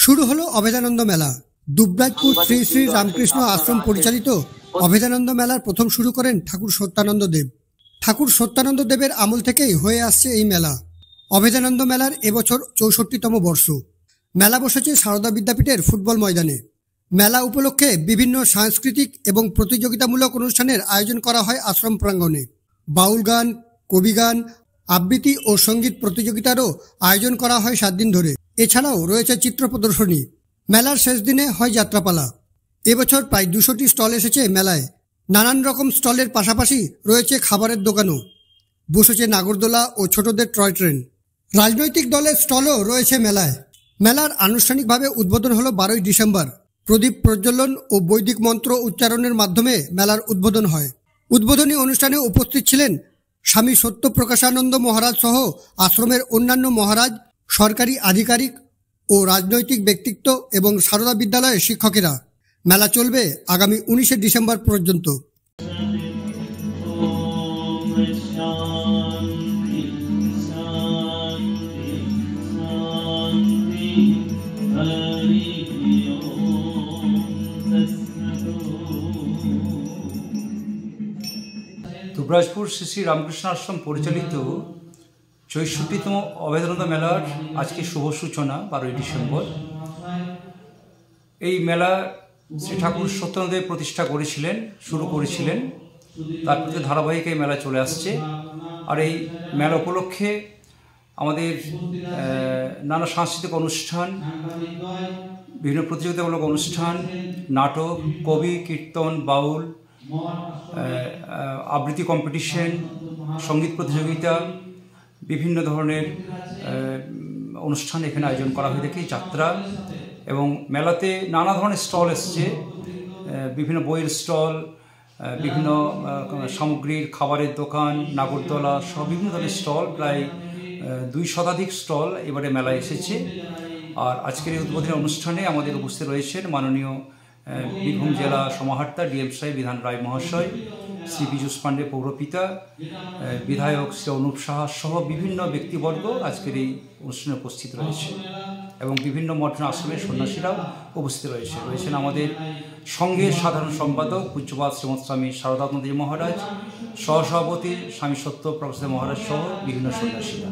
শুরু হলো অভেদানন্দ মেলা। দুবরাজপুর শ্রী শ্রী রামকৃষ্ণ আশ্রম পরিচালিত অভেদানন্দ মেলার প্রথম শুরু করেন ঠাকুর সত্যানন্দ দেব। ঠাকুর সত্যানন্দ দেবের আমল থেকেই হয়ে আসছে এই মেলা। অভেদানন্দ মেলার এবছর 64তম বর্ষ। মেলা বসেছে সারদা বিদ্যাপীঠের ফুটবল ময়দানে। মেলা উপলক্ষে বিভিন্ন সাংস্কৃতিক এবং প্রতিযোগিতামূলক অনুষ্ঠানের আয়োজন করা হয় আশ্রম প্রাঙ্গণে। বাউল গান, কবি গান, আবৃত্তি ও সঙ্গীত প্রতিযোগিতারও আয়োজন করা হয় 7 দিন ধরে। এছাড়াও রয়েছে চিত্র প্রদর্শনী। মেলার শেষ দিনে হয় যাত্রাপালা। এবছর প্রায় 200টি স্টল এসেছে মেলায়। নানান রকম স্টলের পাশাপাশি রয়েছে খাবারের দোকানও। বসেছে নাগরদোলা ও ছোটদের টয় ট্রেন। রাজনৈতিক দলের স্টলও রয়েছে মেলায়। মেলার আনুষ্ঠানিকভাবে উদ্বোধন হলো 12ই ডিসেম্বর। প্রদীপ প্রজ্বলন ও বৈদিক মন্ত্র উচ্চারণের মাধ্যমে মেলার উদ্বোধন হয়। উদ্বোধনী অনুষ্ঠানে উপস্থিত ছিলেন স্বামী সত্যপ্রকাশানন্দ মহারাজ সহ আশ্রমের অন্যান্য মহারাজ, সরকারি আধিকারিক ও রাজনৈতিক ব্যক্তিত্ব এবং সারদা বিদ্যালয়ের শিক্ষকেরা। মেলা চলবে আগামী 19শে ডিসেম্বর পর্যন্ত। দুবরাজপুর শ্রী শ্রী রামকৃষ্ণ আশ্রম পরিচালিত 64তম অভেদানন্দ মেলার আজকে শুভ সূচনা 12ই ডিসেম্বর। এই মেলা শ্রী ঠাকুর সত্যানন্দ দেব প্রতিষ্ঠা করেছিলেন, শুরু করেছিলেন। তারপর ধারাবাহিক এই মেলা চলে আসছে। আর এই মেলা উপলক্ষে আমাদের নানা সাংস্কৃতিক অনুষ্ঠান, বিভিন্ন প্রতিযোগিতামূলক অনুষ্ঠান, নাটক, কবি, কীর্তন, বাউল, আবৃত্তি কম্পিটিশন, সঙ্গীত প্রতিযোগিতা, বিভিন্ন ধরনের অনুষ্ঠান এখানে আয়োজন করা হয়ে থাকে। যাত্রা এবং মেলাতে নানা ধরনের স্টল এসছে। বিভিন্ন বইয়ের স্টল, বিভিন্ন সামগ্রীর, খাবারের দোকান, নাগরদোলা সব বিভিন্ন ধরনের স্টল, প্রায় 2 শতাধিক স্টল এবারে মেলায় এসেছে। আর আজকের এই উদ্বোধনী অনুষ্ঠানে আমাদের উপস্থিত রয়েছেন মাননীয় বীরভূম জেলা সমাহর্তা ডিএম সাহেব বিধান রায় মহাশয়, শ্রী পীযূষ পাণ্ডে পৌরপিতা, বিধায়ক শ্রী অনুপ সাহা সহ বিভিন্ন ব্যক্তিবর্গ আজকের এই অনুষ্ঠানে উপস্থিত রয়েছে। এবং বিভিন্ন মঠ আশ্রমের সন্ন্যাসীরাও উপস্থিত রয়েছেন আমাদের সংঘের সাধারণ সম্পাদক পূজ্যপাদ শ্রীমৎ স্বামী শারদানন্দ মহারাজ, সহসভাপতি স্বামী সত্যপ্রকাশ মহারাজ সহ বিভিন্ন সন্ন্যাসীরা।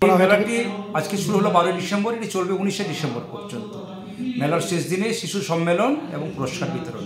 এই মেলাটি আজকে শুরু হলো 12ই ডিসেম্বর, এটি চলবে 19শে ডিসেম্বর পর্যন্ত। মেলার শেষ দিনে শিশু সম্মেলন এবং পুরস্কার বিতরণ।